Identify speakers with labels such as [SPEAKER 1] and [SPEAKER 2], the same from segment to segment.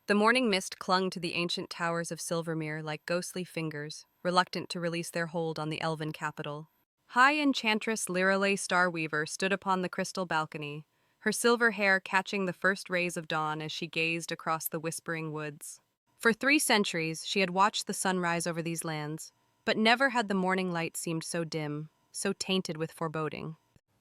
[SPEAKER 1] The morning mist clung to the ancient towers of Silvermere like ghostly fingers, reluctant to release their hold on the elven capital. High Enchantress Lyralei Starweaver stood upon the crystal balcony, her silver hair catching the first rays of dawn as she gazed across the whispering woods. For 3 centuries, she had watched the sun rise over these lands, but never had the morning light seemed so dim, so tainted with foreboding.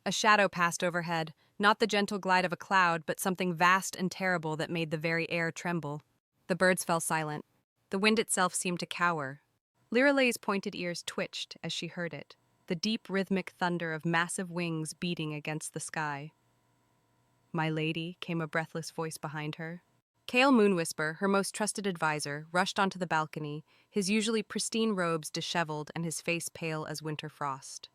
[SPEAKER 1] A shadow passed overhead, not the gentle glide of a cloud, but something vast and terrible that made the very air tremble. The birds fell silent. The wind itself seemed to cower. Lyralei's pointed ears twitched as she heard it, the deep rhythmic thunder of massive wings beating against the sky. "My lady," came a breathless voice behind her. Kale Moonwhisper, her most trusted advisor, rushed onto the balcony, his usually pristine robes disheveled and his face pale as winter frost.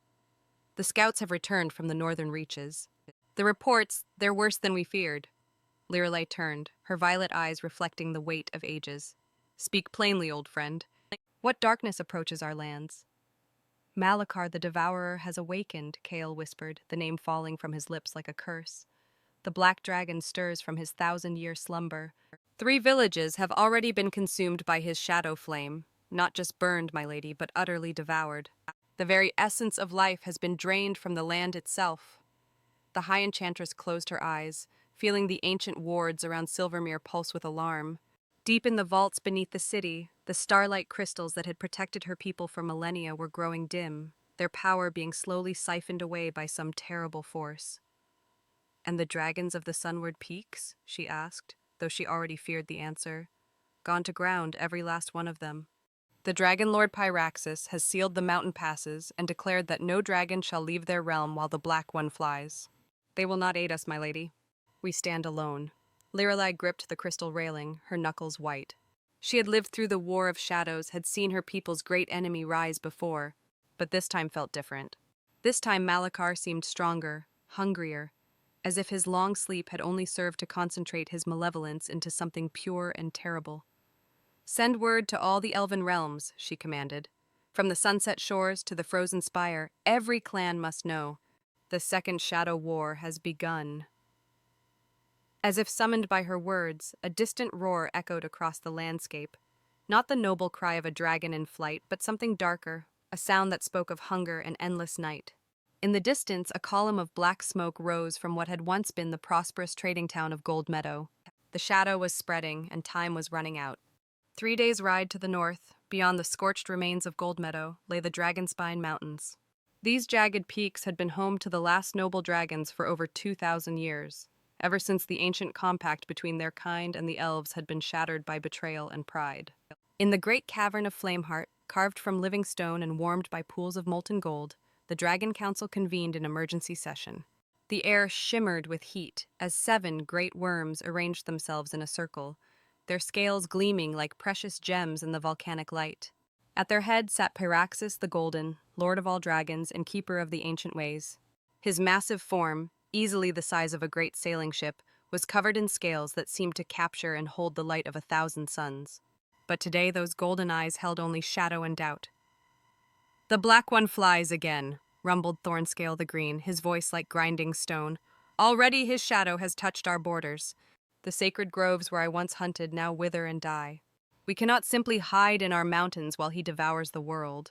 [SPEAKER 1] "The scouts have returned from the northern reaches. The reports, they're worse than we feared." Lyralei turned, her violet eyes reflecting the weight of ages. "Speak plainly, old friend. What darkness approaches our lands?" "Malachar the Devourer has awakened," Kale whispered, the name falling from his lips like a curse. "The Black Dragon stirs from his 1,000-year slumber. 3 villages have already been consumed by his shadow flame, not just burned, my lady, but utterly devoured. The very essence of life has been drained from the land itself." The High Enchantress closed her eyes, feeling the ancient wards around Silvermere pulse with alarm. Deep in the vaults beneath the city, the starlight crystals that had protected her people for millennia were growing dim, their power being slowly siphoned away by some terrible force. "And the dragons of the sunward peaks?" she asked, though she already feared the answer. "Gone to ground, every last one of them. The dragon Lord Pyraxis has sealed the mountain passes and declared that no dragon shall leave their realm while the Black One flies. They will not aid us, my lady. We stand alone." Lyralei gripped the crystal railing, her knuckles white. She had lived through the War of Shadows, had seen her people's great enemy rise before, but this time felt different. This time Malachar seemed stronger, hungrier, as if his long sleep had only served to concentrate his malevolence into something pure and terrible. "Send word to all the elven realms," she commanded. "From the sunset shores to the frozen spire, every clan must know. The Second Shadow War has begun." As if summoned by her words, a distant roar echoed across the landscape. Not the noble cry of a dragon in flight, but something darker, a sound that spoke of hunger and endless night. In the distance, a column of black smoke rose from what had once been the prosperous trading town of Gold Meadow. The shadow was spreading, and time was running out. 3 days' ride to the north, beyond the scorched remains of Gold Meadow, lay the Dragonspine Mountains. These jagged peaks had been home to the last noble dragons for over 2,000 years, ever since the ancient compact between their kind and the Elves had been shattered by betrayal and pride. In the great cavern of Flameheart, carved from living stone and warmed by pools of molten gold, the Dragon Council convened an emergency session. The air shimmered with heat as 7 great wyrms arranged themselves in a circle, their scales gleaming like precious gems in the volcanic light. At their head sat Pyraxis the Golden, lord of all dragons and keeper of the ancient ways. His massive form, easily the size of a great sailing ship, was covered in scales that seemed to capture and hold the light of 1,000 suns. But today those golden eyes held only shadow and doubt. "The Black One flies again," rumbled Thornscale the Green, his voice like grinding stone. "Already his shadow has touched our borders. The sacred groves where I once hunted now wither and die. We cannot simply hide in our mountains while he devours the world."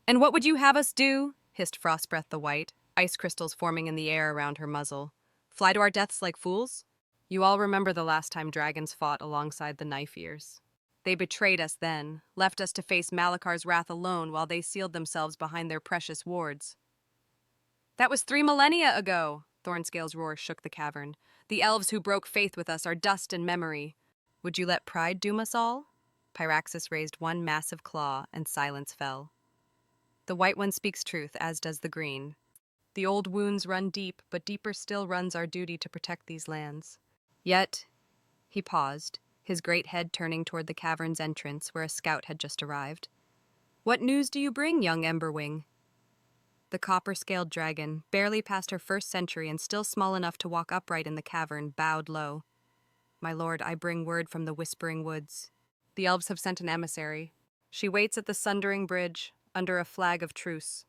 [SPEAKER 1] "And what would you have us do?" hissed Frostbreath the White, ice crystals forming in the air around her muzzle. "Fly to our deaths like fools? You all remember the last time dragons fought alongside the Knife Ears. They betrayed us then, left us to face Malachar's wrath alone while they sealed themselves behind their precious wards." "That was 3 millennia ago!" Thornscale's roar shook the cavern. "The elves who broke faith with us are dust and memory. Would you let pride doom us all?" Pyraxis raised one massive claw, and silence fell. "The White One speaks truth, as does the Green. The old wounds run deep, but deeper still runs our duty to protect these lands. Yet," he paused, his great head turning toward the cavern's entrance where a scout had just arrived. "What news do you bring, young Emberwing?" The copper-scaled dragon, barely past her 1st century and still small enough to walk upright in the cavern, bowed low. "My lord, I bring word from the Whispering Woods. The elves have sent an emissary. She waits at the Sundering Bridge, under a flag of truce."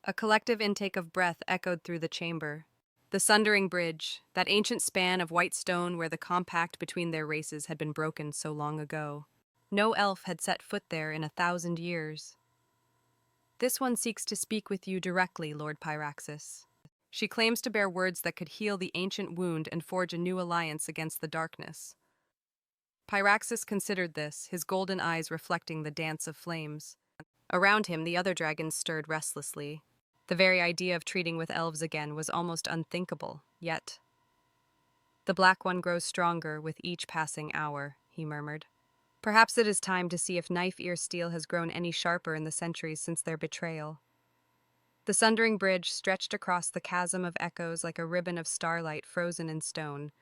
[SPEAKER 1] A collective intake of breath echoed through the chamber. The Sundering Bridge, that ancient span of white stone where the compact between their races had been broken so long ago. No elf had set foot there in 1,000 years. This one seeks to speak with you directly, Lord Pyraxis. She claims to bear words that could heal the ancient wound and forge a new alliance against the darkness. Pyraxis considered this, his golden eyes reflecting the dance of flames. Around him, the other dragons stirred restlessly. The very idea of treating with elves again was almost unthinkable, yet. The black one grows stronger with each passing hour, he murmured. Perhaps it is time to see if knife-ear steel has grown any sharper in the centuries since their betrayal. The Sundering Bridge stretched across the chasm of echoes like a ribbon of starlight frozen in stone.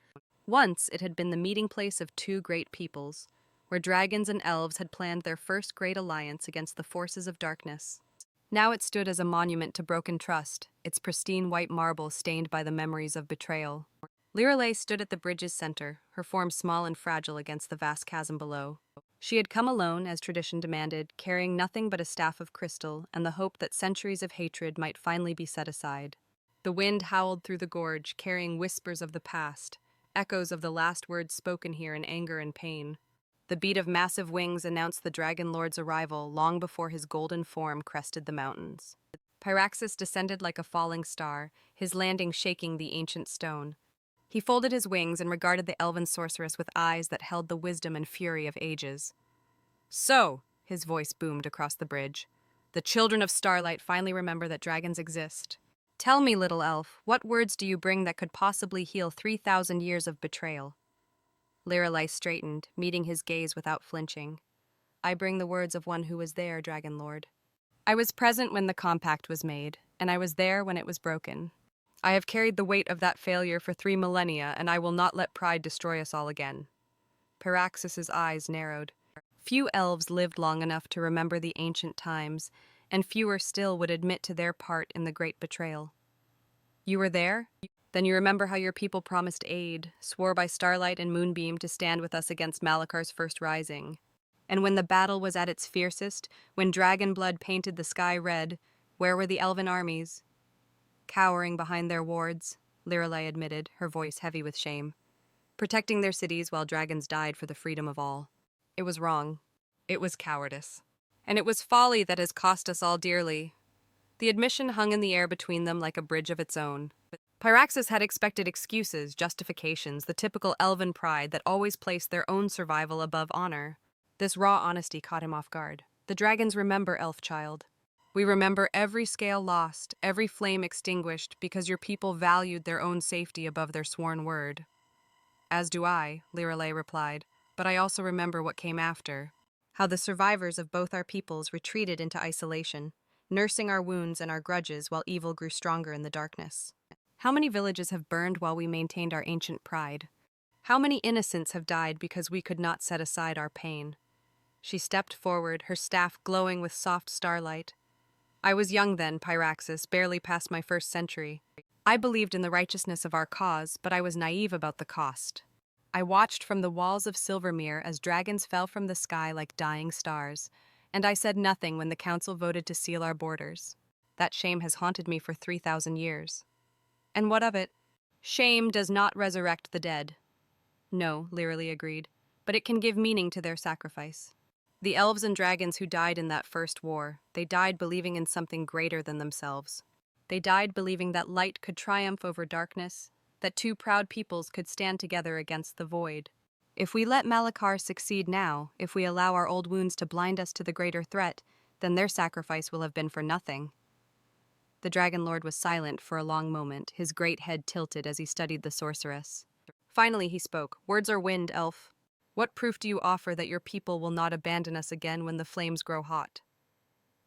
[SPEAKER 1] Once it had been the meeting place of two great peoples, where dragons and elves had planned their first great alliance against the forces of darkness. Now it stood as a monument to broken trust, its pristine white marble stained by the memories of betrayal. Lyralei stood at the bridge's center, her form small and fragile against the vast chasm below. She had come alone, as tradition demanded, carrying nothing but a staff of crystal and the hope that centuries of hatred might finally be set aside. The wind howled through the gorge, carrying whispers of the past, echoes of the last words spoken here in anger and pain. The beat of massive wings announced the Dragon Lord's arrival long before his golden form crested the mountains. Pyraxis descended like a falling star, his landing shaking the ancient stone. He folded his wings and regarded the elven sorceress with eyes that held the wisdom and fury of ages. "So," his voice boomed across the bridge, "the children of Starlight finally remember that dragons exist. Tell me, little elf, what words do you bring that could possibly heal 3,000 years of betrayal?" Lyralei straightened, meeting his gaze without flinching. "I bring the words of one who was there, Dragon Lord. I was present when the compact was made, and I was there when it was broken. I have carried the weight of that failure for 3 millennia, and I will not let pride destroy us all again." Pyraxis's eyes narrowed. Few elves lived long enough to remember the ancient times, and fewer still would admit to their part in the great betrayal. "You were there? Then you remember how your people promised aid, swore by Starlight and Moonbeam to stand with us against Malachar's first rising. And when the battle was at its fiercest, when dragon blood painted the sky red, where were the elven armies?" "Cowering behind their wards," Lyralei admitted, her voice heavy with shame. "Protecting their cities while dragons died for the freedom of all. It was wrong. It was cowardice. And it was folly that has cost us all dearly." The admission hung in the air between them like a bridge of its own. Pyraxis had expected excuses, justifications, the typical elven pride that always placed their own survival above honor. This raw honesty caught him off guard. "The dragons remember, elf child. We remember every scale lost, every flame extinguished, because your people valued their own safety above their sworn word." "As do I," Lyralei replied, "but I also remember what came after. How the survivors of both our peoples retreated into isolation, nursing our wounds and our grudges while evil grew stronger in the darkness. How many villages have burned while we maintained our ancient pride? How many innocents have died because we could not set aside our pain?" She stepped forward, her staff glowing with soft starlight. "I was young then, Pyraxis, barely past my first century. I believed in the righteousness of our cause, but I was naive about the cost. I watched from the walls of Silvermere as dragons fell from the sky like dying stars, and I said nothing when the council voted to seal our borders. That shame has haunted me for 3,000 years. And what of it? Shame does not resurrect the dead." "No," Lyralei agreed, "but it can give meaning to their sacrifice. The elves and dragons who died in that first war, they died believing in something greater than themselves. They died believing that light could triumph over darkness, that two proud peoples could stand together against the void. If we let Malachar succeed now, if we allow our old wounds to blind us to the greater threat, then their sacrifice will have been for nothing." The Dragon Lord was silent for a long moment, his great head tilted as he studied the sorceress. Finally he spoke. "Words are wind, elf. What proof do you offer that your people will not abandon us again when the flames grow hot?"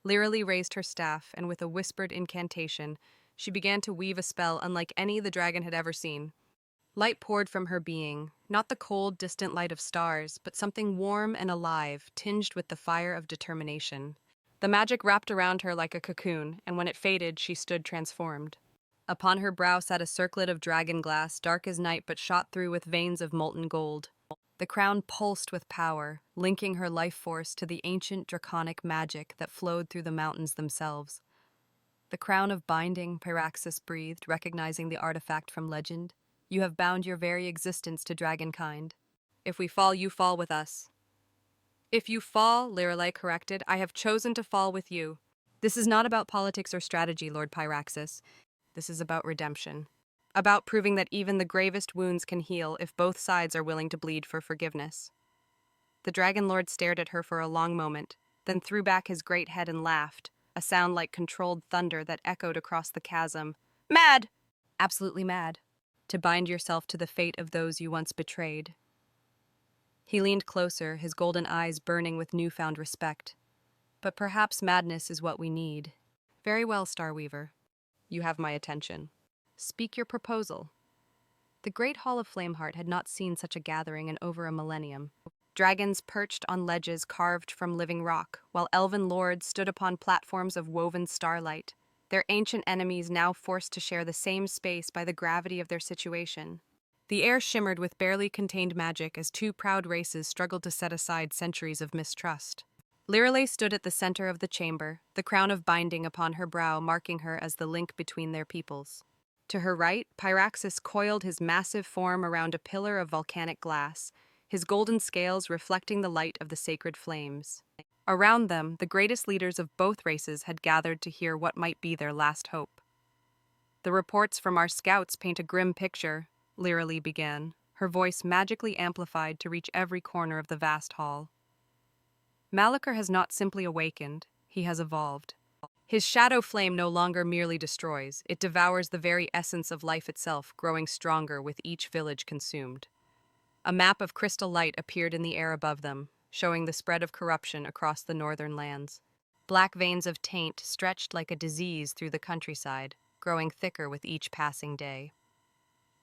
[SPEAKER 1] Lyralei raised her staff, and with a whispered incantation, she began to weave a spell unlike any the dragon had ever seen. Light poured from her being, not the cold, distant light of stars, but something warm and alive, tinged with the fire of determination. The magic wrapped around her like a cocoon, and when it faded, she stood transformed. Upon her brow sat a circlet of dragon glass, dark as night but shot through with veins of molten gold. The crown pulsed with power, linking her life force to the ancient draconic magic that flowed through the mountains themselves. The crown of binding, Pyraxis breathed, recognizing the artifact from legend. You have bound your very existence to dragonkind. If we fall, you fall with us. If you fall, Lyralei corrected, I have chosen to fall with you. This is not about politics or strategy, Lord Pyraxis. This is about redemption. About proving that even the gravest wounds can heal if both sides are willing to bleed for forgiveness. The Dragon Lord stared at her for a long moment, then threw back his great head and laughed, a sound like controlled thunder that echoed across the chasm. Mad! Absolutely mad. To bind yourself to the fate of those you once betrayed. He leaned closer, his golden eyes burning with newfound respect. But perhaps madness is what we need. Very well, Starweaver. You have my attention. Speak your proposal. The Great Hall of Flameheart had not seen such a gathering in over a millennium. Dragons perched on ledges carved from living rock, while elven lords stood upon platforms of woven starlight, their ancient enemies now forced to share the same space by the gravity of their situation. The air shimmered with barely contained magic as two proud races struggled to set aside centuries of mistrust. Lyralei stood at the center of the chamber, the crown of binding upon her brow marking her as the link between their peoples. To her right, Pyraxis coiled his massive form around a pillar of volcanic glass, his golden scales reflecting the light of the sacred flames. Around them, the greatest leaders of both races had gathered to hear what might be their last hope. The reports from our scouts paint a grim picture, Lyralei began, her voice magically amplified to reach every corner of the vast hall. Malachar has not simply awakened, he has evolved. His shadow flame no longer merely destroys, it devours the very essence of life itself, growing stronger with each village consumed. A map of crystal light appeared in the air above them, showing the spread of corruption across the northern lands. Black veins of taint stretched like a disease through the countryside, growing thicker with each passing day.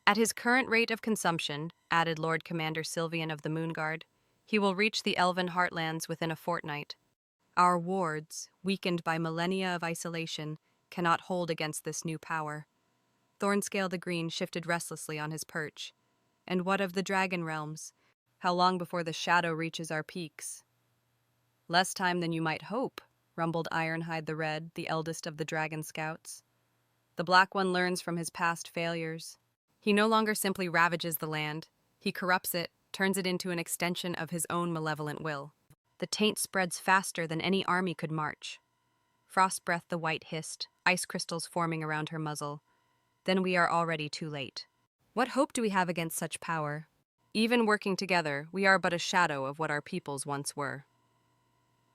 [SPEAKER 1] At his current rate of consumption, added Lord Commander Sylvian of the Moonguard, he will reach the elven heartlands within a fortnight. Our wards, weakened by millennia of isolation, cannot hold against this new power. Thornscale the Green shifted restlessly on his perch. And what of the dragon realms? How long before the shadow reaches our peaks? Less time than you might hope, rumbled Ironhide the Red, the eldest of the dragon scouts. The Black One learns from his past failures. He no longer simply ravages the land, he corrupts it, turns it into an extension of his own malevolent will. The taint spreads faster than any army could march. Frostbreath the White hissed, ice crystals forming around her muzzle. Then we are already too late. What hope do we have against such power? Even working together, we are but a shadow of what our peoples once were.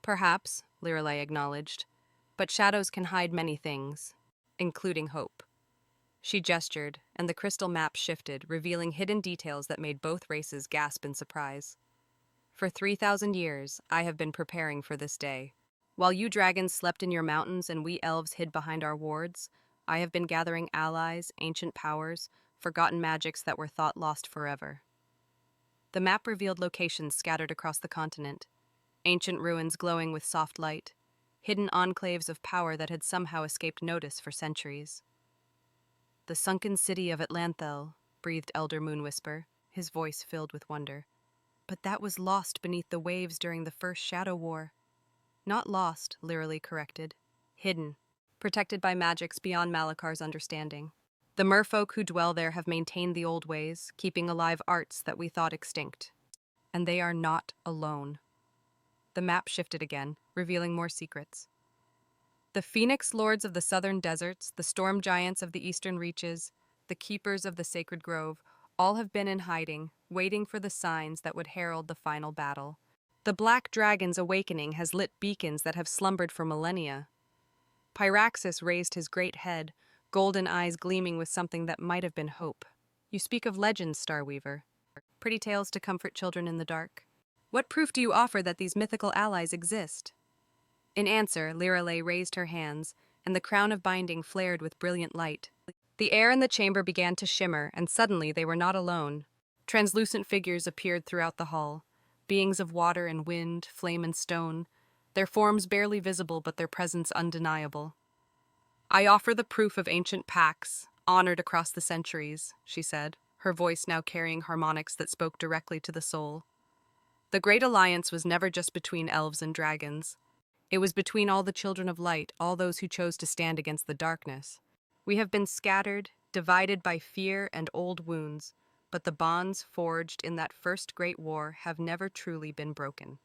[SPEAKER 1] Perhaps, Lyralei acknowledged, but shadows can hide many things, including hope. She gestured, and the crystal map shifted, revealing hidden details that made both races gasp in surprise. For 3,000 years, I have been preparing for this day. While you dragons slept in your mountains and we elves hid behind our wards, I have been gathering allies, ancient powers, forgotten magics that were thought lost forever. The map revealed locations scattered across the continent, ancient ruins glowing with soft light, hidden enclaves of power that had somehow escaped notice for centuries. The sunken city of Atlanthel, breathed Elder Moonwhisper, his voice filled with wonder. But that was lost beneath the waves during the first Shadow War. Not lost, Lyralei corrected. Hidden, protected by magics beyond Malachar's understanding. The merfolk who dwell there have maintained the old ways, keeping alive arts that we thought extinct. And they are not alone. The map shifted again, revealing more secrets. The Phoenix Lords of the southern deserts, the storm giants of the eastern reaches, the keepers of the sacred grove, all have been in hiding, waiting for the signs that would herald the final battle. The Black Dragon's awakening has lit beacons that have slumbered for millennia. Pyraxis raised his great head, golden eyes gleaming with something that might have been hope. You speak of legends, Starweaver. Pretty tales to comfort children in the dark. What proof do you offer that these mythical allies exist? In answer, Lyralei raised her hands, and the crown of binding flared with brilliant light. The air in the chamber began to shimmer, and suddenly they were not alone. Translucent figures appeared throughout the hall, beings of water and wind, flame and stone, their forms barely visible but their presence undeniable. I offer the proof of ancient pacts, honored across the centuries, she said, her voice now carrying harmonics that spoke directly to the soul. The Great Alliance was never just between elves and dragons. It was between all the children of light, all those who chose to stand against the darkness. We have been scattered, divided by fear and old wounds, but the bonds forged in that first great war have never truly been broken.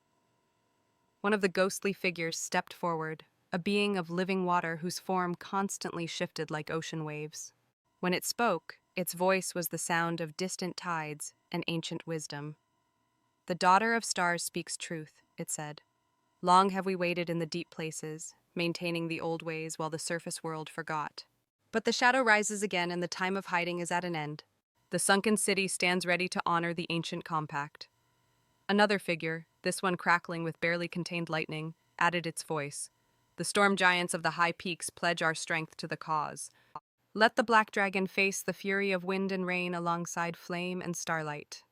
[SPEAKER 1] One of the ghostly figures stepped forward, a being of living water whose form constantly shifted like ocean waves. When it spoke, its voice was the sound of distant tides and ancient wisdom. "The daughter of stars speaks truth," it said. "Long have we waited in the deep places, maintaining the old ways while the surface world forgot. But the shadow rises again and the time of hiding is at an end. The sunken city stands ready to honor the ancient compact." Another figure, this one crackling with barely contained lightning, added its voice. "The storm giants of the high peaks pledge our strength to the cause. Let the Black Dragon face the fury of wind and rain alongside flame and starlight."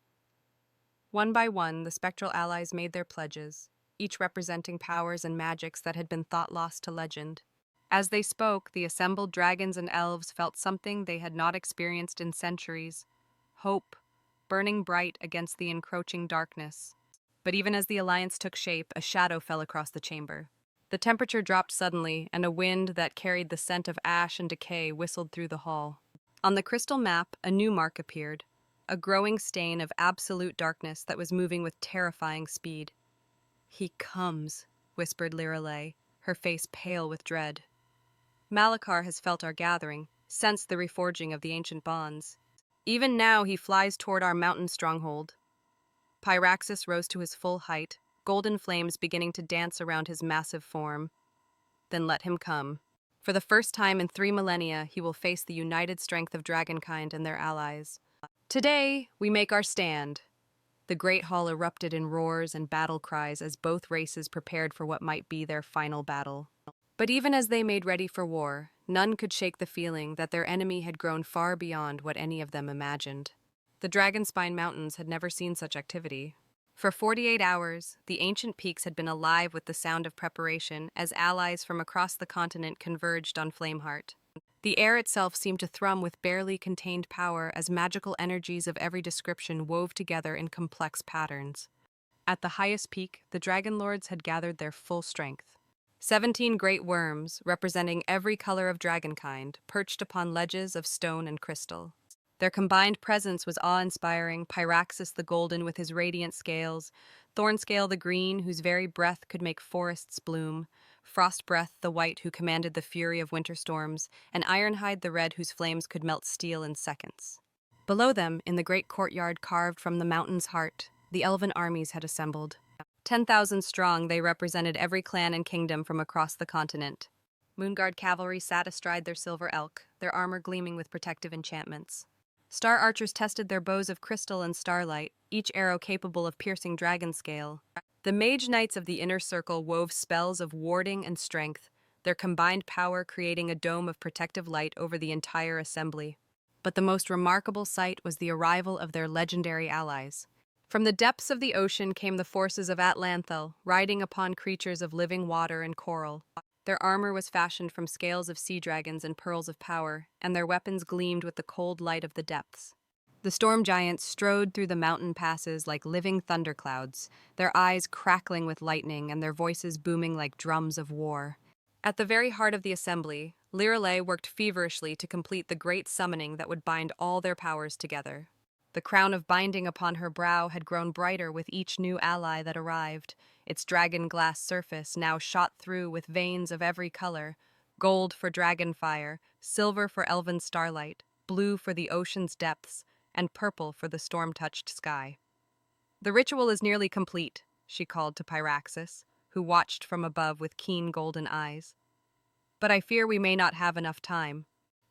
[SPEAKER 1] One by one, the spectral allies made their pledges, each representing powers and magics that had been thought lost to legend. As they spoke, the assembled dragons and elves felt something they had not experienced in centuries: hope, burning bright against the encroaching darkness. But even as the alliance took shape, a shadow fell across the chamber. The temperature dropped suddenly, and a wind that carried the scent of ash and decay whistled through the hall. On the crystal map, a new mark appeared, a growing stain of absolute darkness that was moving with terrifying speed. "He comes," whispered Lyralei, her face pale with dread. "Malachar has felt our gathering, sensed the reforging of the ancient bonds. Even now he flies toward our mountain stronghold." Pyraxis rose to his full height, golden flames beginning to dance around his massive form. "Then let him come. For the first time in 3 millennia, he will face the united strength of dragonkind and their allies. Today, we make our stand." The great hall erupted in roars and battle cries as both races prepared for what might be their final battle. But even as they made ready for war, none could shake the feeling that their enemy had grown far beyond what any of them imagined. The Dragonspine Mountains had never seen such activity. For 48 hours, the ancient peaks had been alive with the sound of preparation as allies from across the continent converged on Flameheart. The air itself seemed to thrum with barely contained power as magical energies of every description wove together in complex patterns. At the highest peak, the Dragon Lords had gathered their full strength. 17 great wyrms, representing every color of dragonkind, perched upon ledges of stone and crystal. Their combined presence was awe-inspiring: Pyraxis the golden with his radiant scales, Thornscale the green whose very breath could make forests bloom, Frostbreath the white who commanded the fury of winter storms, and Ironhide the red whose flames could melt steel in seconds. Below them, in the great courtyard carved from the mountain's heart, the elven armies had assembled. 10,000 strong, they represented every clan and kingdom from across the continent. Moonguard cavalry sat astride their silver elk, their armor gleaming with protective enchantments. Star archers tested their bows of crystal and starlight, each arrow capable of piercing dragon scale. The mage knights of the inner circle wove spells of warding and strength, their combined power creating a dome of protective light over the entire assembly. But the most remarkable sight was the arrival of their legendary allies. From the depths of the ocean came the forces of Atlanthel, riding upon creatures of living water and coral. Their armor was fashioned from scales of sea dragons and pearls of power, and their weapons gleamed with the cold light of the depths. The storm giants strode through the mountain passes like living thunderclouds, their eyes crackling with lightning and their voices booming like drums of war. At the very heart of the assembly, Lyralei worked feverishly to complete the great summoning that would bind all their powers together. The crown of binding upon her brow had grown brighter with each new ally that arrived, its dragon glass surface now shot through with veins of every color: gold for dragonfire, silver for elven starlight, blue for the ocean's depths, and purple for the storm-touched sky. "The ritual is nearly complete," she called to Pyraxis, who watched from above with keen golden eyes. "But I fear we may not have enough time.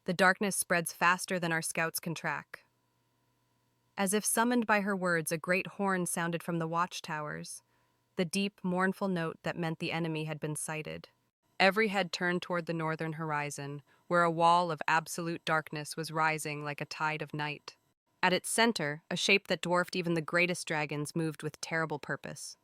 [SPEAKER 1] The darkness spreads faster than our scouts can track." As if summoned by her words, a great horn sounded from the watchtowers, the deep, mournful note that meant the enemy had been sighted. Every head turned toward the northern horizon, where a wall of absolute darkness was rising like a tide of night. At its center, a shape that dwarfed even the greatest dragons moved with terrible purpose.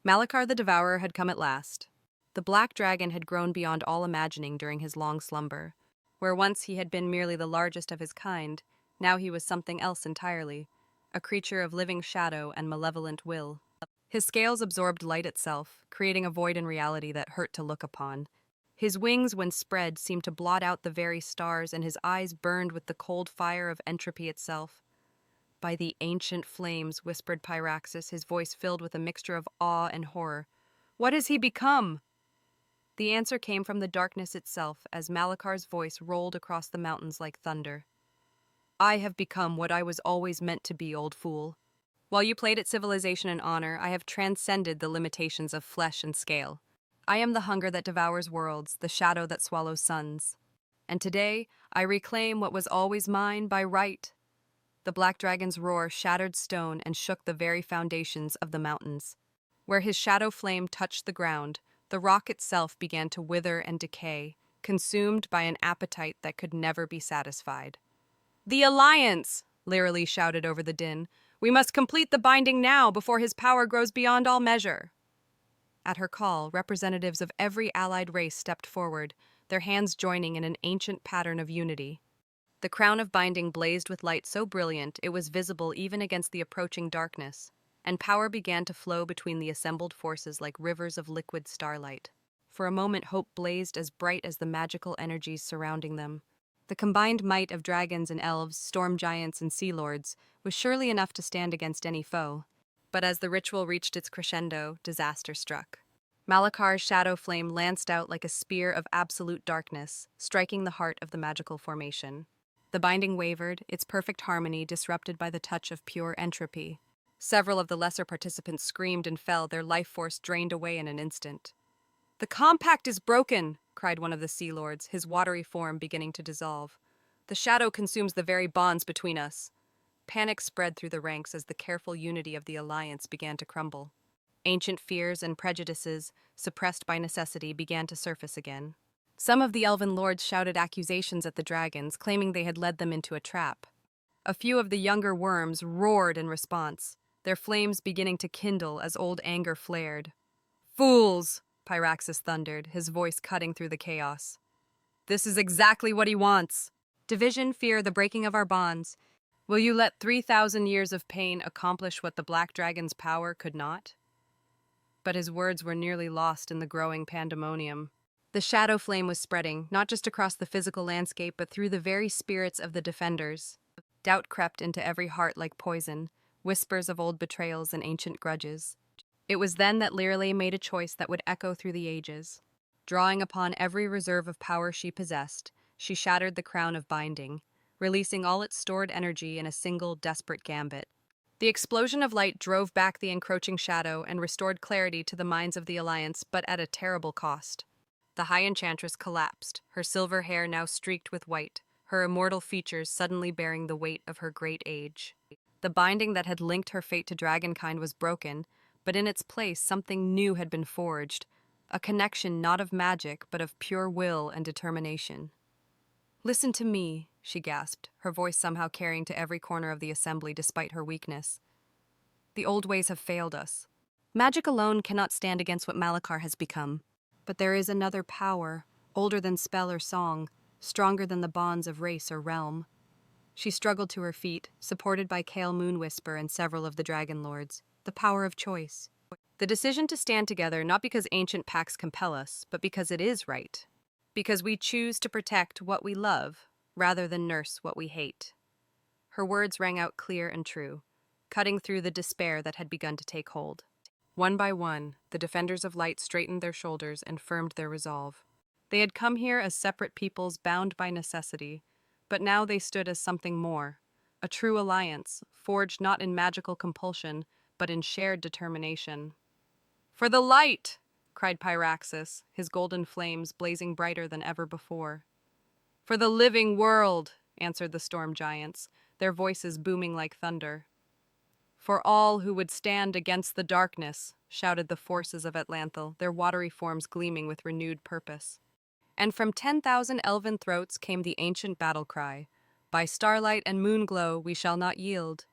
[SPEAKER 1] Malachar the Devourer had come at last. The Black Dragon had grown beyond all imagining during his long slumber. Where once he had been merely the largest of his kind, now he was something else entirely, a creature of living shadow and malevolent will. His scales absorbed light itself, creating a void in reality that hurt to look upon. His wings, when spread, seemed to blot out the very stars, and his eyes burned with the cold fire of entropy itself. "By the ancient flames," whispered Pyraxis, his voice filled with a mixture of awe and horror. "What has he become?" The answer came from the darkness itself, as Malachar's voice rolled across the mountains like thunder. "I have become what I was always meant to be, old fool. While you played at civilization and honor, I have transcended the limitations of flesh and scale. I am the hunger that devours worlds, the shadow that swallows suns. And today, I reclaim what was always mine by right." The black dragon's roar shattered stone and shook the very foundations of the mountains. Where his shadow flame touched the ground, the rock itself began to wither and decay, consumed by an appetite that could never be satisfied. "The Alliance!" Lyralei shouted over the din. "We must complete the binding now before his power grows beyond all measure." At her call, representatives of every allied race stepped forward, their hands joining in an ancient pattern of unity. The crown of binding blazed with light so brilliant it was visible even against the approaching darkness, and power began to flow between the assembled forces like rivers of liquid starlight. For a moment hope blazed as bright as the magical energies surrounding them. The combined might of dragons and elves, storm giants and sea lords, was surely enough to stand against any foe. But as the ritual reached its crescendo, disaster struck. Malachar's shadow flame lanced out like a spear of absolute darkness, striking the heart of the magical formation. The binding wavered, its perfect harmony disrupted by the touch of pure entropy. Several of the lesser participants screamed and fell, their life force drained away in an instant. "The compact is broken!" cried one of the sea lords, his watery form beginning to dissolve. "The shadow consumes the very bonds between us." Panic spread through the ranks as the careful unity of the alliance began to crumble. Ancient fears and prejudices, suppressed by necessity, began to surface again. Some of the elven lords shouted accusations at the dragons, claiming they had led them into a trap. A few of the younger wyrms roared in response, their flames beginning to kindle as old anger flared. "Fools!" Pyraxis thundered, his voice cutting through the chaos. "This is exactly what he wants. Division, fear, the breaking of our bonds. Will you let 3,000 years of pain accomplish what the Black Dragon's power could not?" But his words were nearly lost in the growing pandemonium. The shadow flame was spreading, not just across the physical landscape, but through the very spirits of the defenders. Doubt crept into every heart like poison, whispers of old betrayals and ancient grudges. It was then that Lyralei made a choice that would echo through the ages. Drawing upon every reserve of power she possessed, she shattered the crown of binding, releasing all its stored energy in a single, desperate gambit. The explosion of light drove back the encroaching shadow and restored clarity to the minds of the Alliance, but at a terrible cost. The High Enchantress collapsed, her silver hair now streaked with white, her immortal features suddenly bearing the weight of her great age. The binding that had linked her fate to dragonkind was broken, but in its place something new had been forged, a connection not of magic, but of pure will and determination. "Listen to me," she gasped, her voice somehow carrying to every corner of the assembly despite her weakness. "The old ways have failed us. Magic alone cannot stand against what Malachar has become. But there is another power, older than spell or song, stronger than the bonds of race or realm." She struggled to her feet, supported by Kale Moonwhisper and several of the Dragon Lords. The power of choice. The decision to stand together not because ancient pacts compel us, but because it is right. Because we choose to protect what we love, rather than nurse what we hate. Her words rang out clear and true, cutting through the despair that had begun to take hold. One by one, the defenders of light straightened their shoulders and firmed their resolve. They had come here as separate peoples bound by necessity, but now they stood as something more, a true alliance, forged not in magical compulsion, but in shared determination. "For the light!" cried Pyraxis, his golden flames blazing brighter than ever before. "For the living world!" answered the storm giants, their voices booming like thunder. "For all who would stand against the darkness," shouted the forces of Atlanthel, their watery forms gleaming with renewed purpose. And from 10,000 elven throats came the ancient battle cry, "By starlight and moonglow we shall not yield."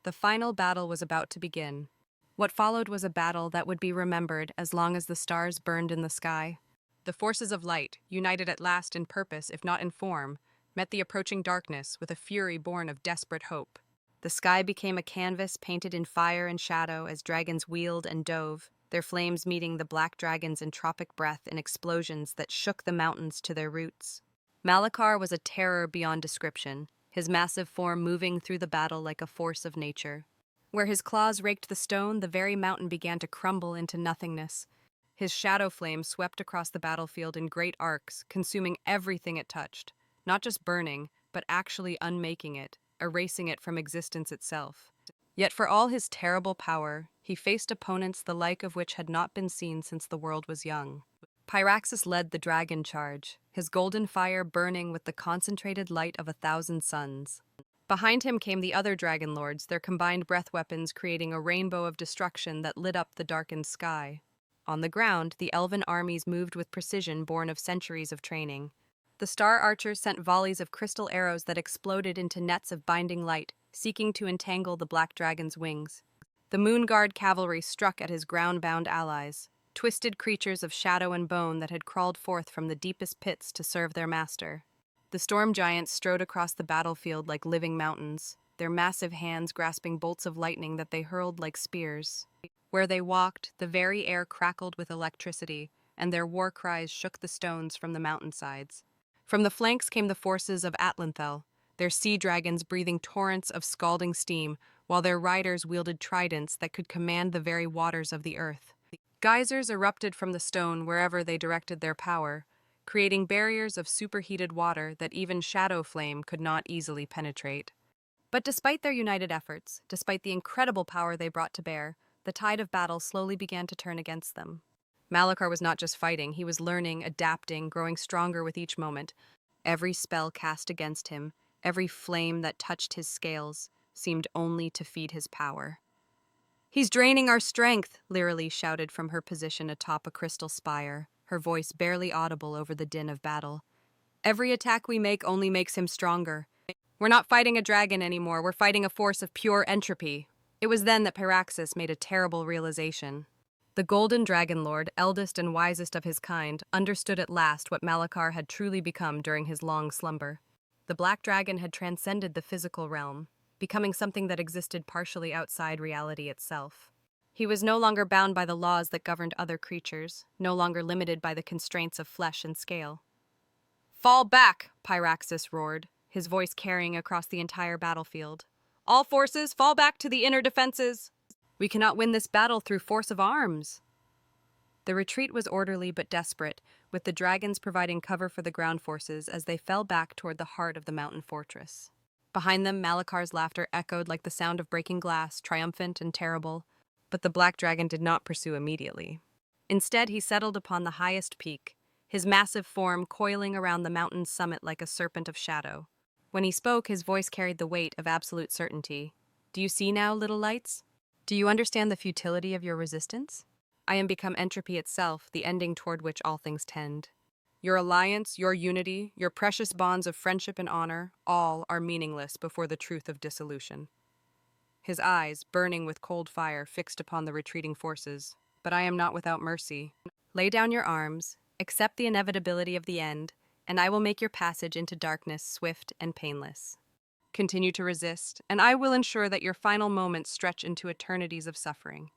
[SPEAKER 1] The final battle was about to begin. What followed was a battle that would be remembered as long as the stars burned in the sky. The forces of light, united at last in purpose if not in form, met the approaching darkness with a fury born of desperate hope. The sky became a canvas painted in fire and shadow as dragons wheeled and dove, their flames meeting the black dragon's entropic breath in explosions that shook the mountains to their roots. Malachar was a terror beyond description, his massive form moving through the battle like a force of nature. Where his claws raked the stone, the very mountain began to crumble into nothingness. His shadow flame swept across the battlefield in great arcs, consuming everything it touched, not just burning, but actually unmaking it, erasing it from existence itself. Yet for all his terrible power, he faced opponents the like of which had not been seen since the world was young. Pyraxis led the dragon charge, his golden fire burning with the concentrated light of 1,000 suns. Behind him came the other dragon lords, their combined breath weapons creating a rainbow of destruction that lit up the darkened sky. On the ground, the elven armies moved with precision born of centuries of training. The star archers sent volleys of crystal arrows that exploded into nets of binding light, seeking to entangle the black dragon's wings. The Moon Guard cavalry struck at his ground-bound allies, twisted creatures of shadow and bone that had crawled forth from the deepest pits to serve their master. The storm giants strode across the battlefield like living mountains, their massive hands grasping bolts of lightning that they hurled like spears. Where they walked, the very air crackled with electricity, and their war cries shook the stones from the mountainsides. From the flanks came the forces of Atlanthel, their sea dragons breathing torrents of scalding steam, while their riders wielded tridents that could command the very waters of the earth. Geysers erupted from the stone wherever they directed their power, creating barriers of superheated water that even Shadow Flame could not easily penetrate. But despite their united efforts, despite the incredible power they brought to bear, the tide of battle slowly began to turn against them. Malachar was not just fighting, he was learning, adapting, growing stronger with each moment. Every spell cast against him, every flame that touched his scales, seemed only to feed his power. "He's draining our strength," Lyralei shouted from her position atop a crystal spire, her voice barely audible over the din of battle. "Every attack we make only makes him stronger. We're not fighting a dragon anymore, we're fighting a force of pure entropy." It was then that Pyraxis made a terrible realization. The Golden Dragon Lord, eldest and wisest of his kind, understood at last what Malachar had truly become during his long slumber. The Black Dragon had transcended the physical realm, becoming something that existed partially outside reality itself. He was no longer bound by the laws that governed other creatures, no longer limited by the constraints of flesh and scale. "Fall back!" Pyraxis roared, his voice carrying across the entire battlefield. "All forces, fall back to the inner defenses! We cannot win this battle through force of arms." The retreat was orderly but desperate, with the dragons providing cover for the ground forces as they fell back toward the heart of the mountain fortress. Behind them, Malachar's laughter echoed like the sound of breaking glass, triumphant and terrible. But the black dragon did not pursue immediately. Instead, he settled upon the highest peak, his massive form coiling around the mountain's summit like a serpent of shadow. When he spoke, his voice carried the weight of absolute certainty. "Do you see now, little lights? Do you understand the futility of your resistance? I am become entropy itself, the ending toward which all things tend. Your alliance, your unity, your precious bonds of friendship and honor, all are meaningless before the truth of dissolution." His eyes, burning with cold fire, fixed upon the retreating forces. "But I am not without mercy. Lay down your arms, accept the inevitability of the end, and I will make your passage into darkness swift and painless. Continue to resist, and I will ensure that your final moments stretch into eternities of suffering."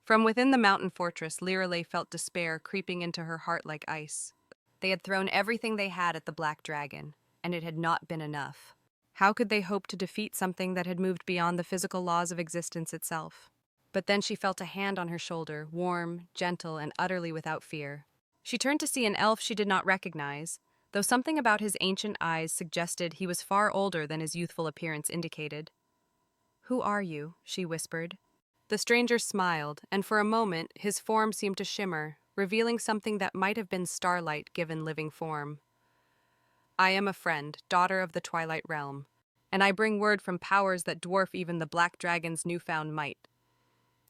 [SPEAKER 1] From within the mountain fortress, Lyralei felt despair creeping into her heart like ice. They had thrown everything they had at the Black Dragon, and it had not been enough. How could they hope to defeat something that had moved beyond the physical laws of existence itself? But then she felt a hand on her shoulder, warm, gentle, and utterly without fear. She turned to see an elf she did not recognize, though something about his ancient eyes suggested he was far older than his youthful appearance indicated. "Who are you?" she whispered. The stranger smiled, and for a moment his form seemed to shimmer, revealing something that might have been Starlight given living form. "I am a friend, daughter of the Twilight Realm, and I bring word from powers that dwarf even the Black Dragon's newfound might."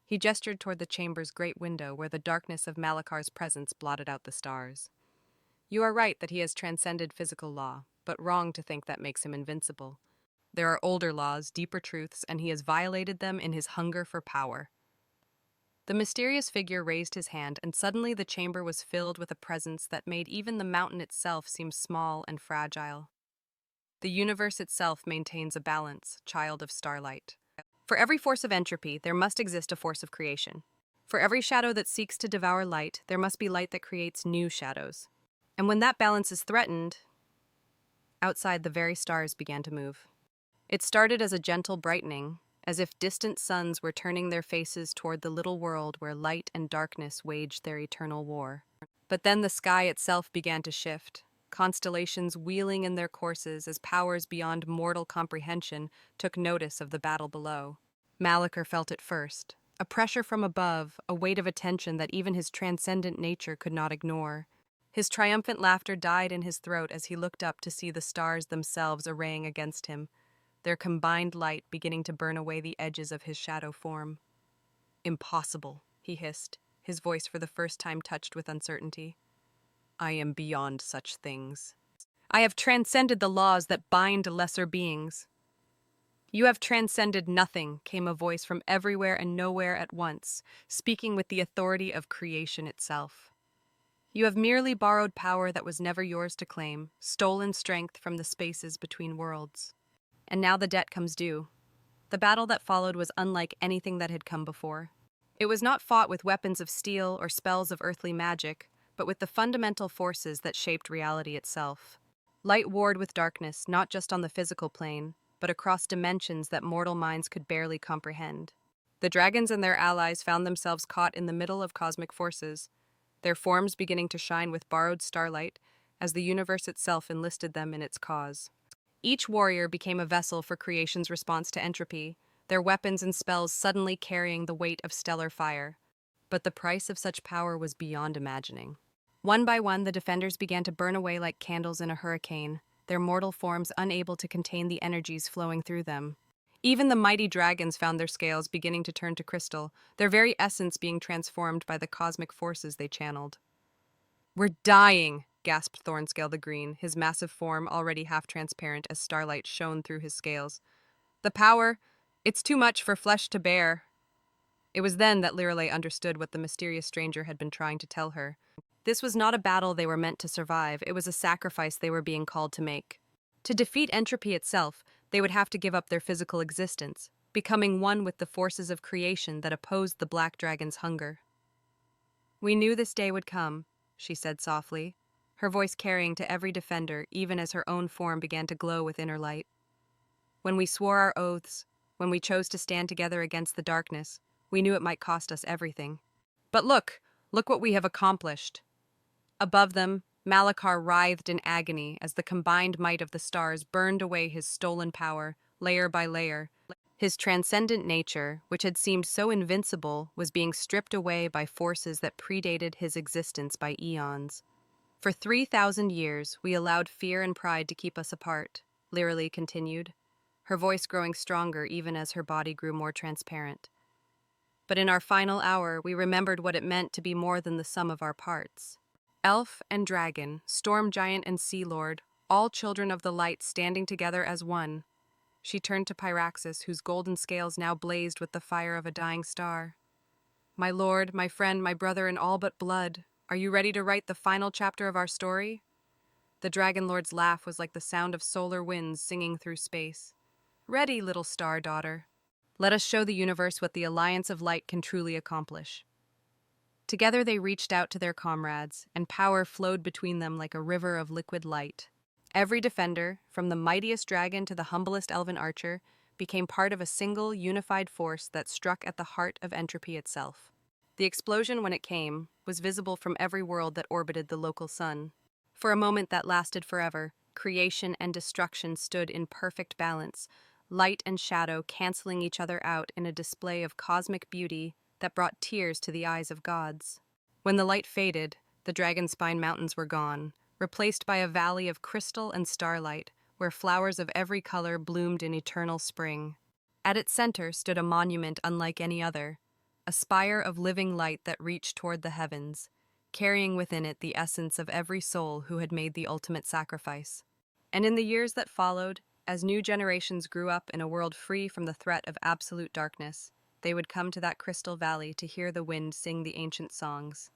[SPEAKER 1] He gestured toward the chamber's great window where the darkness of Malachar's presence blotted out the stars. "You are right that he has transcended physical law, but wrong to think that makes him invincible. There are older laws, deeper truths, and he has violated them in his hunger for power." The mysterious figure raised his hand, and suddenly the chamber was filled with a presence that made even the mountain itself seem small and fragile. The universe itself maintains a balance, child of Starlight. For every force of entropy, there must exist a force of creation. For every shadow that seeks to devour light, there must be light that creates new shadows. And when that balance is threatened, outside the very stars began to move. It started as a gentle brightening, as if distant suns were turning their faces toward the little world where light and darkness waged their eternal war. But then the sky itself began to shift, constellations wheeling in their courses as powers beyond mortal comprehension took notice of the battle below. Malachar felt it first, a pressure from above, a weight of attention that even his transcendent nature could not ignore. His triumphant laughter died in his throat as he looked up to see the stars themselves arraying against him, their combined light beginning to burn away the edges of his shadow form. "Impossible," he hissed, his voice for the first time touched with uncertainty. "I am beyond such things. I have transcended the laws that bind lesser beings." "You have transcended nothing," came a voice from everywhere and nowhere at once, speaking with the authority of creation itself. "You have merely borrowed power that was never yours to claim, stolen strength from the spaces between worlds. And now the debt comes due." The battle that followed was unlike anything that had come before. It was not fought with weapons of steel or spells of earthly magic, but with the fundamental forces that shaped reality itself. Light warred with darkness, not just on the physical plane, but across dimensions that mortal minds could barely comprehend. The dragons and their allies found themselves caught in the middle of cosmic forces, their forms beginning to shine with borrowed starlight as the universe itself enlisted them in its cause. Each warrior became a vessel for creation's response to entropy, their weapons and spells suddenly carrying the weight of stellar fire. But the price of such power was beyond imagining. One by one, the defenders began to burn away like candles in a hurricane, their mortal forms unable to contain the energies flowing through them. Even the mighty dragons found their scales beginning to turn to crystal, their very essence being transformed by the cosmic forces they channeled. "We're dying," gasped Thornscale the Green, his massive form already half-transparent as starlight shone through his scales. "The power, it's too much for flesh to bear." It was then that Lyralei understood what the mysterious stranger had been trying to tell her. This was not a battle they were meant to survive, it was a sacrifice they were being called to make. To defeat entropy itself, they would have to give up their physical existence, becoming one with the forces of creation that opposed the Black Dragon's hunger. "We knew this day would come," she said softly, her voice carrying to every defender even as her own form began to glow with inner light. "When we swore our oaths, when we chose to stand together against the darkness, we knew it might cost us everything. But look what we have accomplished." Above them, Malachar writhed in agony as the combined might of the stars burned away his stolen power, layer by layer. His transcendent nature, which had seemed so invincible, was being stripped away by forces that predated his existence by eons. "For 3,000 years, we allowed fear and pride to keep us apart," Lyralei continued, her voice growing stronger even as her body grew more transparent. "But in our final hour, we remembered what it meant to be more than the sum of our parts. Elf and dragon, storm giant and sea lord, all children of the light standing together as one." She turned to Pyraxis, whose golden scales now blazed with the fire of a dying star. "My lord, my friend, my brother in all but blood, are you ready to write the final chapter of our story?" The Dragon Lord's laugh was like the sound of solar winds singing through space. "Ready, little star daughter. Let us show the universe what the Alliance of Light can truly accomplish." Together they reached out to their comrades, and power flowed between them like a river of liquid light. Every defender, from the mightiest dragon to the humblest elven archer, became part of a single, unified force that struck at the heart of entropy itself. The explosion, when it came, was visible from every world that orbited the local sun. For a moment that lasted forever, creation and destruction stood in perfect balance, light and shadow canceling each other out in a display of cosmic beauty that brought tears to the eyes of gods. When the light faded, the Dragonspine Mountains were gone, replaced by a valley of crystal and starlight, where flowers of every color bloomed in eternal spring. At its center stood a monument unlike any other, a spire of living light that reached toward the heavens, carrying within it the essence of every soul who had made the ultimate sacrifice. And in the years that followed, as new generations grew up in a world free from the threat of absolute darkness, they would come to that crystal valley to hear the wind sing the ancient songs.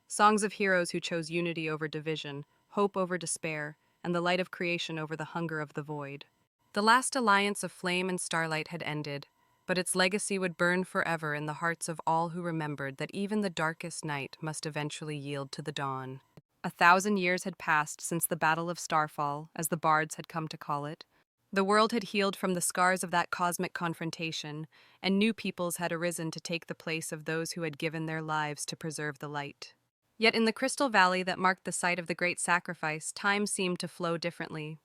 [SPEAKER 1] Songs of heroes who chose unity over division, hope over despair, and the light of creation over the hunger of the void. The last alliance of flame and starlight had ended, but its legacy would burn forever in the hearts of all who remembered that even the darkest night must eventually yield to the dawn. 1,000 years had passed since the Battle of Starfall, as the bards had come to call it. The world had healed from the scars of that cosmic confrontation, and new peoples had arisen to take the place of those who had given their lives to preserve the light. Yet in the Crystal Valley that marked the site of the great sacrifice, time seemed to flow differently.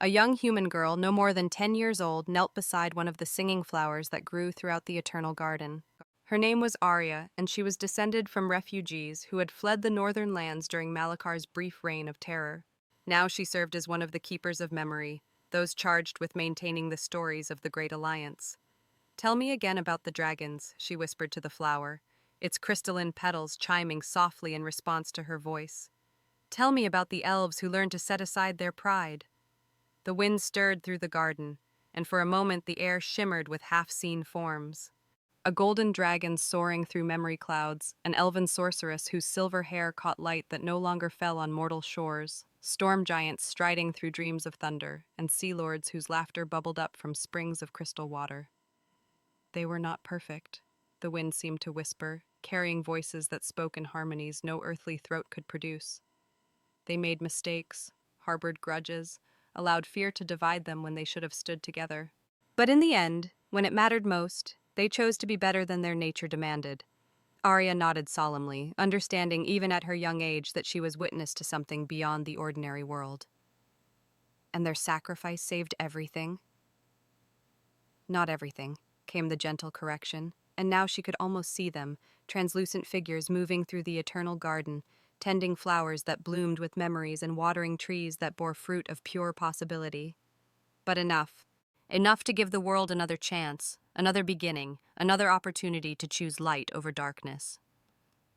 [SPEAKER 1] A young human girl, no more than 10 years old, knelt beside one of the singing flowers that grew throughout the Eternal Garden. Her name was Arya, and she was descended from refugees who had fled the northern lands during Malachar's brief reign of terror. Now she served as one of the keepers of memory, those charged with maintaining the stories of the Great Alliance. "Tell me again about the dragons," she whispered to the flower, its crystalline petals chiming softly in response to her voice. "Tell me about the elves who learned to set aside their pride." The wind stirred through the garden, and for a moment the air shimmered with half-seen forms. A golden dragon soaring through memory clouds, an elven sorceress whose silver hair caught light that no longer fell on mortal shores, storm giants striding through dreams of thunder, and sea lords whose laughter bubbled up from springs of crystal water. They were not perfect, the wind seemed to whisper, carrying voices that spoke in harmonies no earthly throat could produce. They made mistakes, harbored grudges, allowed fear to divide them when they should have stood together. But in the end, when it mattered most, they chose to be better than their nature demanded. Arya nodded solemnly, understanding even at her young age that she was witness to something beyond the ordinary world. And their sacrifice saved everything? Not everything, came the gentle correction, and now she could almost see them, translucent figures moving through the eternal garden, tending flowers that bloomed with memories and watering trees that bore fruit of pure possibility. But enough. Enough to give the world another chance, another beginning, another opportunity to choose light over darkness.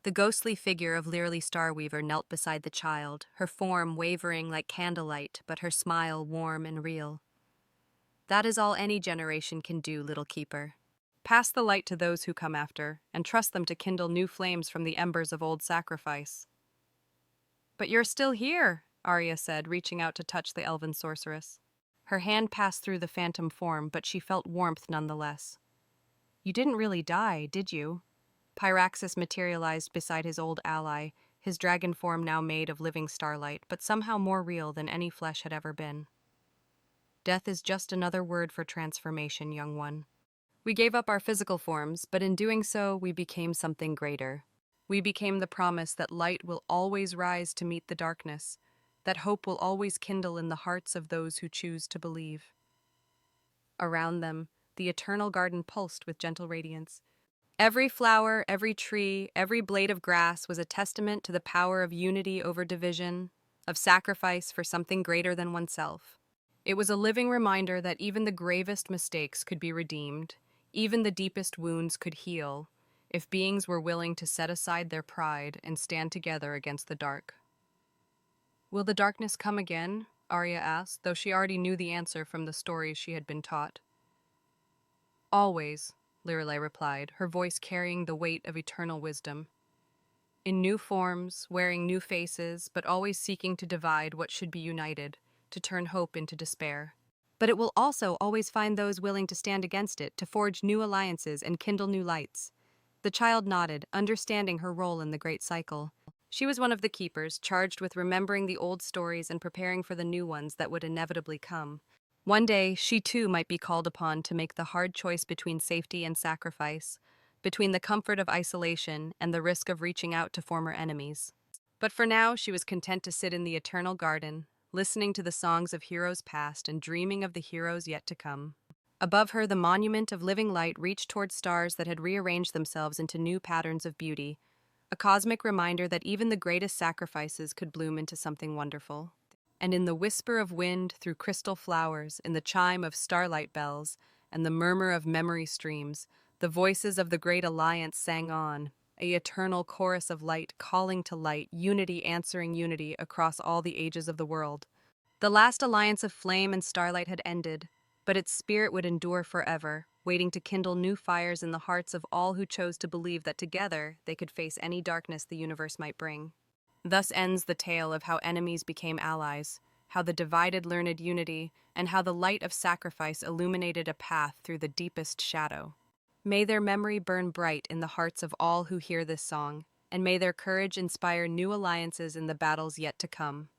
[SPEAKER 1] The ghostly figure of Lyralei Starweaver knelt beside the child, her form wavering like candlelight, but her smile warm and real. "That is all any generation can do, little keeper. Pass the light to those who come after, and trust them to kindle new flames from the embers of old sacrifice." "But you're still here," Arya said, reaching out to touch the elven sorceress. Her hand passed through the phantom form, but she felt warmth nonetheless. "You didn't really die, did you?" Pyraxis materialized beside his old ally, his dragon form now made of living starlight, but somehow more real than any flesh had ever been. "Death is just another word for transformation, young one. We gave up our physical forms, but in doing so, we became something greater. We became the promise that light will always rise to meet the darkness, that hope will always kindle in the hearts of those who choose to believe." Around them, the eternal garden pulsed with gentle radiance. Every flower, every tree, every blade of grass was a testament to the power of unity over division, of sacrifice for something greater than oneself. It was a living reminder that even the gravest mistakes could be redeemed, even the deepest wounds could heal, if beings were willing to set aside their pride and stand together against the dark. "Will the darkness come again?" Arya asked, though she already knew the answer from the stories she had been taught. "Always," Lyralei replied, her voice carrying the weight of eternal wisdom. "In new forms, wearing new faces, but always seeking to divide what should be united, to turn hope into despair. But it will also always find those willing to stand against it, to forge new alliances and kindle new lights." The child nodded, understanding her role in the great cycle. She was one of the keepers, charged with remembering the old stories and preparing for the new ones that would inevitably come. One day, she too might be called upon to make the hard choice between safety and sacrifice, between the comfort of isolation and the risk of reaching out to former enemies. But for now, she was content to sit in the eternal garden, listening to the songs of heroes past and dreaming of the heroes yet to come. Above her, the monument of living light reached toward stars that had rearranged themselves into new patterns of beauty, a cosmic reminder that even the greatest sacrifices could bloom into something wonderful. And in the whisper of wind through crystal flowers, in the chime of starlight bells, and the murmur of memory streams, the voices of the Great Alliance sang on, a eternal chorus of light calling to light, unity answering unity across all the ages of the world. The last alliance of flame and starlight had ended, but its spirit would endure forever, waiting to kindle new fires in the hearts of all who chose to believe that together they could face any darkness the universe might bring. Thus ends the tale of how enemies became allies, how the divided learned unity, and how the light of sacrifice illuminated a path through the deepest shadow. May their memory burn bright in the hearts of all who hear this song, and may their courage inspire new alliances in the battles yet to come.